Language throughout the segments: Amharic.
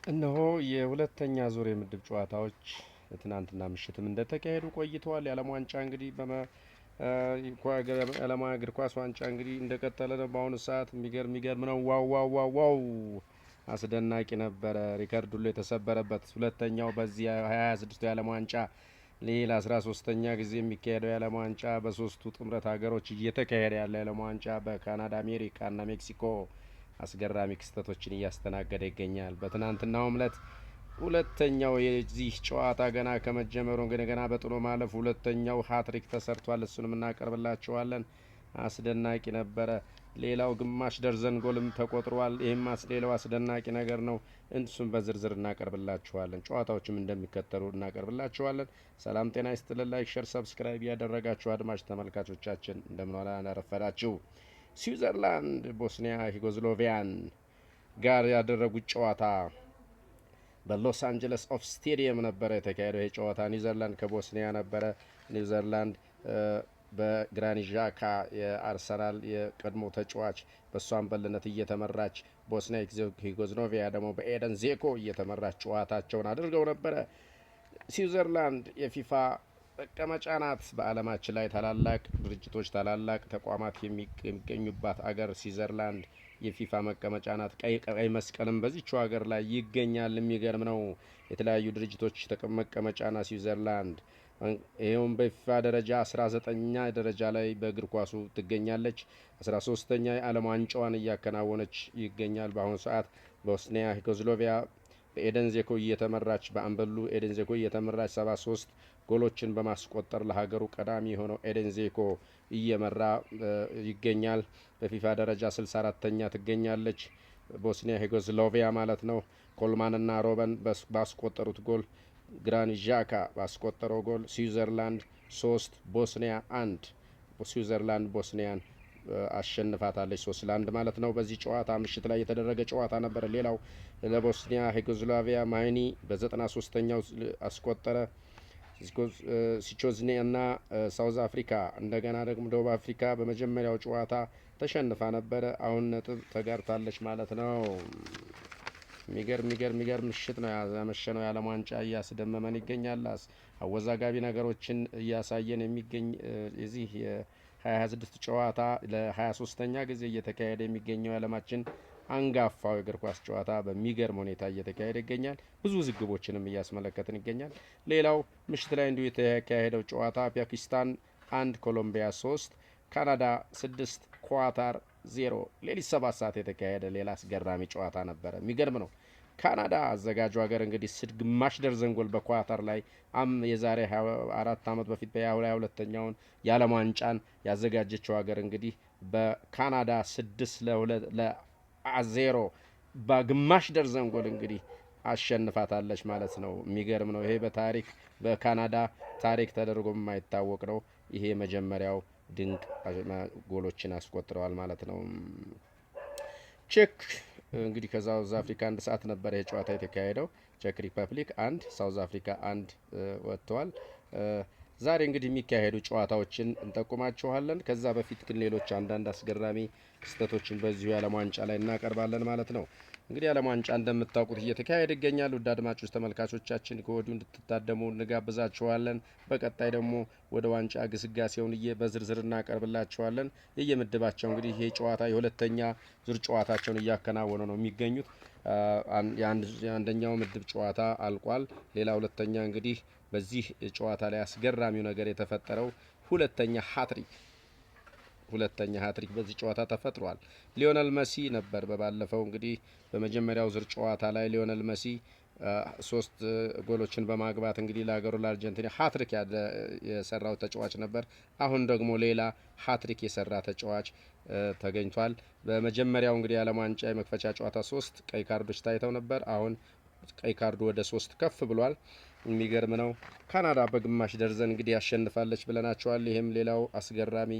እነሆ የሁለተኛ ዙር የምድብ ጨዋታዎች ትናንትና ምሽትም እንደተካሄዱ ቆይተዋል። የዓለም ዋንጫ እንግዲህ የዓለም እግር ኳስ ዋንጫ እንግዲህ እንደቀጠለ ነው። በአሁኑ ሰዓት የሚገርም ነው። ዋው ዋው ዋው ዋው! አስደናቂ ነበረ። ሪከርድ ሁሉ የተሰበረበት ሁለተኛው በዚህ 26ቱ የዓለም ዋንጫ ሌላ 13ኛ ጊዜ የሚካሄደው የዓለም ዋንጫ በሶስቱ ጥምረት ሀገሮች እየተካሄደ ያለ የዓለም ዋንጫ በካናዳ፣ አሜሪካ እና ሜክሲኮ አስገራሚ ክስተቶችን እያስተናገደ ይገኛል። በትናንትናውም ዕለት ሁለተኛው የዚህ ጨዋታ ገና ከመጀመሩ ገና በጥሎ ማለፍ ሁለተኛው ሀትሪክ ተሰርቷል። እሱንም እናቀርብላችኋለን። አስደናቂ ነበረ። ሌላው ግማሽ ደርዘን ጎልም ተቆጥሯል። ይህም ሌላው አስደናቂ ነገር ነው። እሱም በዝርዝር እናቀርብላችኋለን። ጨዋታዎችም እንደሚከተሉ እናቀርብላችኋለን። ሰላም ጤና ይስጥልን። ላይክ፣ ሸር፣ ሰብስክራይብ ያደረጋችሁ አድማጭ ተመልካቾቻችን እንደምን አረፈዳችሁ። ስዊዘርላንድ ቦስኒያ ሄርዞጎቪናን ጋር ያደረጉት ጨዋታ በሎስ አንጀለስ ኦፍ ስቴዲየም ነበረ የተካሄደው። ይህ ጨዋታ ኒውዚላንድ ከቦስኒያ ነበረ። ኒውዚላንድ በግራኒት ዣካ የአርሰናል የቀድሞ ተጫዋች በእሱ አምበልነት እየተመራች፣ ቦስኒያ ሄርዞጎቪና ደግሞ በኤደን ዜኮ እየተመራች ጨዋታቸውን አድርገው ነበረ። ስዊዘርላንድ የፊፋ መቀመጫ ናት። በዓለማችን ላይ ታላላቅ ድርጅቶች ታላላቅ ተቋማት የሚገኙባት አገር ስዊዘርላንድ የፊፋ መቀመጫ ናት። ቀይ መስቀልም በዚችው ሀገር ላይ ይገኛል። የሚገርም ነው። የተለያዩ ድርጅቶች መቀመጫ ናት ስዊዘርላንድ። ይኸውም በፊፋ ደረጃ 19ኛ ደረጃ ላይ በእግር ኳሱ ትገኛለች። 13ኛ የዓለም ዋንጫዋን እያከናወነች ይገኛል። በአሁኑ ሰዓት ቦስኒያ ሄርዞጎቪና በኤደን ዜኮ እየተመራች በአምበሉ ኤደን ዜኮ እየተመራች 73 ጎሎችን በማስቆጠር ለሀገሩ ቀዳሚ የሆነው ኤደን ዜኮ እየመራ ይገኛል። በፊፋ ደረጃ 64ተኛ ትገኛለች ቦስኒያ ሄርዞጎቪና ማለት ነው። ኮልማንና ሮበን ባስቆጠሩት ጎል፣ ግራኒት ዣካ ባስቆጠረው ጎል ስዊዘርላንድ 3 ቦስኒያ 1 ስዊዘርላንድ ቦስኒያን አሸንፋታለች 3-1 ማለት ነው። በዚህ ጨዋታ ምሽት ላይ የተደረገ ጨዋታ ነበር። ሌላው ለቦስኒያ ሄርዞጎቪና ማይኒ በ93ኛው አስቆጠረ። ሲቾዝኒ እና ሳውዝ አፍሪካ እንደገና ደግሞ ደቡብ አፍሪካ በመጀመሪያው ጨዋታ ተሸንፋ ነበረ። አሁን ነጥብ ተጋርታለች ማለት ነው። የሚገርም ምሽት ነው ያመሸነው። የዓለም ዋንጫ እያስደመመን ይገኛል። አወዛጋቢ ነገሮችን እያሳየን የሚገኝ የዚህ የ2026 ጨዋታ ለ23ኛ ጊዜ እየተካሄደ የሚገኘው የዓለማችን አንጋፋው የእግር ኳስ ጨዋታ በሚገርም ሁኔታ እየተካሄደ ይገኛል። ብዙ ውዝግቦችንም እያስመለከትን ይገኛል። ሌላው ምሽት ላይ እንዲሁ የተካሄደው ጨዋታ ፓኪስታን 1 ኮሎምቢያ 3 ካናዳ 6 ኳታር 0 ሌሊት 7 ሰዓት የተካሄደ ሌላ አስገራሚ ጨዋታ ነበረ። የሚገርም ነው። ካናዳ አዘጋጁ ሀገር እንግዲህ ግማሽ ደርዘን ጎል በኳታር ላይ የዛሬ 4 ዓመት በፊት በ22ኛውን የዓለም ዋንጫን ያዘጋጀችው ሀገር እንግዲህ በካናዳ 6-0 በግማሽ ደርዘን ጎል እንግዲህ አሸንፋታለች ማለት ነው። የሚገርም ነው። ይሄ በታሪክ በካናዳ ታሪክ ተደርጎ የማይታወቅ ነው። ይሄ መጀመሪያው ድንቅ ጎሎችን አስቆጥረዋል ማለት ነው። ቼክ እንግዲህ ከሳውዝ አፍሪካ 1 ሰዓት ነበር ይሄ ጨዋታ የተካሄደው። ቼክ ሪፐብሊክ 1 ሳውዝ አፍሪካ 1 ወጥተዋል። ዛሬ እንግዲህ የሚካሄዱ ጨዋታዎችን እንጠቁማችኋለን። ከዛ በፊት ግን ሌሎች አንዳንድ አስገራሚ ክስተቶችን በዚሁ የዓለም ዋንጫ ላይ እናቀርባለን ማለት ነው። እንግዲህ የዓለም ዋንጫ እንደምታውቁት እየተካሄደ ይገኛል። ውድ አድማጮች ተመልካቾቻችን ከወዲሁ እንድትታደሙ እንጋብዛችኋለን። በቀጣይ ደግሞ ወደ ዋንጫ ግስጋሴውን በዝርዝር እናቀርብላችኋለን። የየምድባቸው እንግዲህ ይሄ ጨዋታ የሁለተኛ ዙር ጨዋታቸውን እያከናወኑ ነው የሚገኙት። የአንደኛው ምድብ ጨዋታ አልቋል። ሌላ ሁለተኛ እንግዲህ በዚህ ጨዋታ ላይ አስገራሚው ነገር የተፈጠረው ሁለተኛ ሀትሪክ በዚህ ጨዋታ ተፈጥሯል። ሊዮነል መሲ ነበር በባለፈው እንግዲህ በመጀመሪያው ዙር ጨዋታ ላይ ሊዮነል መሲ 3 ጎሎችን በማግባት እንግዲህ ለሀገሩ ለአርጀንቲና ሀትሪክ የሰራው ተጫዋች ነበር። አሁን ደግሞ ሌላ ሀትሪክ የሰራ ተጫዋች ተገኝቷል። በመጀመሪያው እንግዲህ የዓለም ዋንጫ የመክፈቻ ጨዋታ 3 ቀይ ካርዶች ታይተው ነበር። አሁን ቀይ ካርዱ ወደ 3 ከፍ ብሏል። የሚገርም ነው። ካናዳ በግማሽ ደርዘን እንግዲህ ያሸንፋለች ብለናቸዋል። ይህም ሌላው አስገራሚ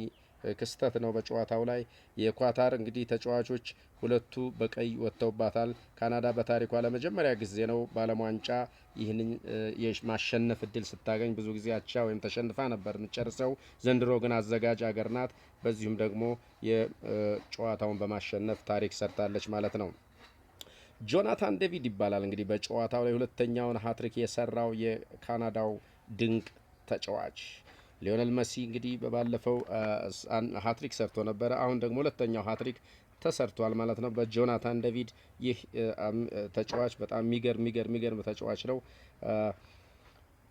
ክስተት ነው። በጨዋታው ላይ የኳታር እንግዲህ ተጫዋቾች ሁለቱ በቀይ ወጥተውባታል። ካናዳ በታሪኳ ለመጀመሪያ ጊዜ ነው በዓለም ዋንጫ ይህንን የማሸነፍ እድል ስታገኝ። ብዙ ጊዜ አቻ ወይም ተሸንፋ ነበር የምትጨርሰው። ዘንድሮ ግን አዘጋጅ ሀገር ናት። በዚሁም ደግሞ የጨዋታውን በማሸነፍ ታሪክ ሰርታለች ማለት ነው። ጆናታን ዴቪድ ይባላል። እንግዲህ በጨዋታው ላይ ሁለተኛውን ሃትሪክ የሰራው የካናዳው ድንቅ ተጫዋች ሊዮኔል መሲ እንግዲህ ባለፈው ሃትሪክ ሰርቶ ነበረ። አሁን ደግሞ ሁለተኛው ሃትሪክ ተሰርቷል ማለት ነው በጆናታን ዴቪድ። ይህ ተጫዋች በጣም የሚገርም ተጫዋች ነው።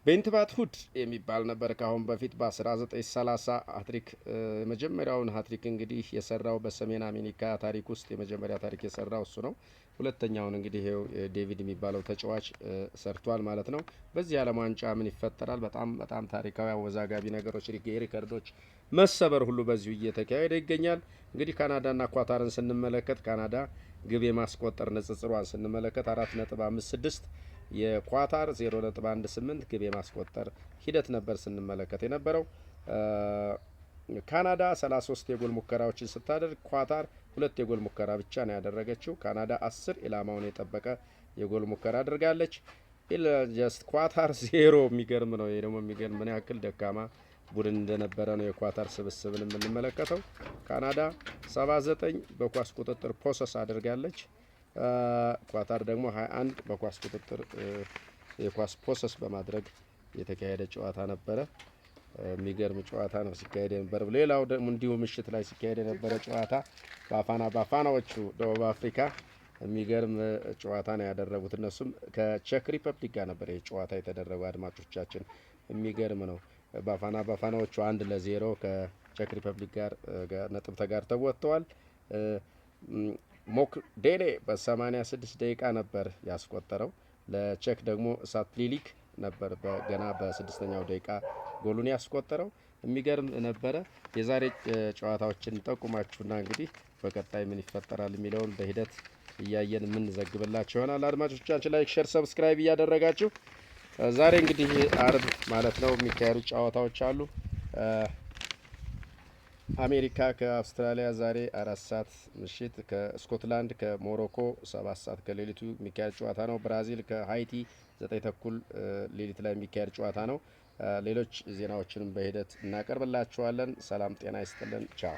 ቤንትባት ሁድ የሚባል ነበር ከአሁን በፊት በ1930 ሃትሪክ የመጀመሪያውን ሃትሪክ እንግዲህ የሰራው በሰሜን አሜሪካ ታሪክ ውስጥ የመጀመሪያ ታሪክ የሰራው እሱ ነው። ሁለተኛውን እንግዲህ ይሄው ዴቪድ የሚባለው ተጫዋች ሰርቷል ማለት ነው። በዚህ ዓለም ዋንጫ ምን ይፈጠራል? በጣም ታሪካዊ አወዛጋቢ ነገሮች፣ የሪከርዶች መሰበር ሁሉ በዚሁ እየተካሄደ ይገኛል። እንግዲህ ካናዳና ኳታርን ስንመለከት ካናዳ ግብ የማስቆጠር ንጽጽሯን ስንመለከት 4.56 የኳታር 0.18 ግብ የማስቆጠር ሂደት ነበር ስንመለከት የነበረው። ካናዳ 33 የጎል ሙከራዎችን ስታደርግ ኳታር 2 የጎል ሙከራ ብቻ ነው ያደረገችው። ካናዳ 10 ኢላማውን የጠበቀ የጎል ሙከራ አድርጋለች። ጀስት ኳታር 0። የሚገርም ነው። ይሄ ደግሞ የሚገርም ምን ያክል ደካማ ቡድን እንደነበረ ነው የኳታር ስብስብን የምንመለከተው። ካናዳ 79 በኳስ ቁጥጥር ፖሰስ አድርጋለች። ኳታር ደግሞ 21 በኳስ ቁጥጥር የኳስ ፖሰስ በማድረግ የተካሄደ ጨዋታ ነበረ። የሚገርም ጨዋታ ነው ሲካሄድ የነበረ። ሌላው ደግሞ እንዲሁ ምሽት ላይ ሲካሄድ የነበረ ጨዋታ ባፋናዎቹ ደቡብ አፍሪካ የሚገርም ጨዋታ ነው ያደረጉት። እነሱም ከቼክ ሪፐብሊክ ጋር ነበር ይህ ጨዋታ የተደረገው። አድማጮቻችን የሚገርም ነው። ባፋናዎቹ 1-0 ከቼክ ሪፐብሊክ ጋር ነጥብ ተጋርተው ወጥተዋል። ሞክዴሌ በ86 ደቂቃ ነበር ያስቆጠረው። ለቼክ ደግሞ ሳትሊሊክ ነበር ገና በ6ኛው ደቂቃ ጎሉን ያስቆጠረው። የሚገርም ነበረ። የዛሬ ጨዋታዎችን ጠቁማችሁና እንግዲህ በቀጣይ ምን ይፈጠራል የሚለውን በሂደት እያየን የምንዘግብላችሁ ይሆናል። አድማጮቻችን ላይክ፣ ሼር፣ ሰብስክራይብ እያደረጋችሁ ዛሬ እንግዲህ አርብ ማለት ነው የሚካሄዱ ጨዋታዎች አሉ። አሜሪካ ከአውስትራሊያ ዛሬ 4 ሰዓት ምሽት፣ ከስኮትላንድ ከሞሮኮ 7 ሰዓት ከሌሊቱ የሚካሄድ ጨዋታ ነው። ብራዚል ከሀይቲ 9 ተኩል ሌሊት ላይ የሚካሄድ ጨዋታ ነው። ሌሎች ዜናዎችንም በሂደት እናቀርብላችኋለን። ሰላም ጤና ይስጥልን። ቻው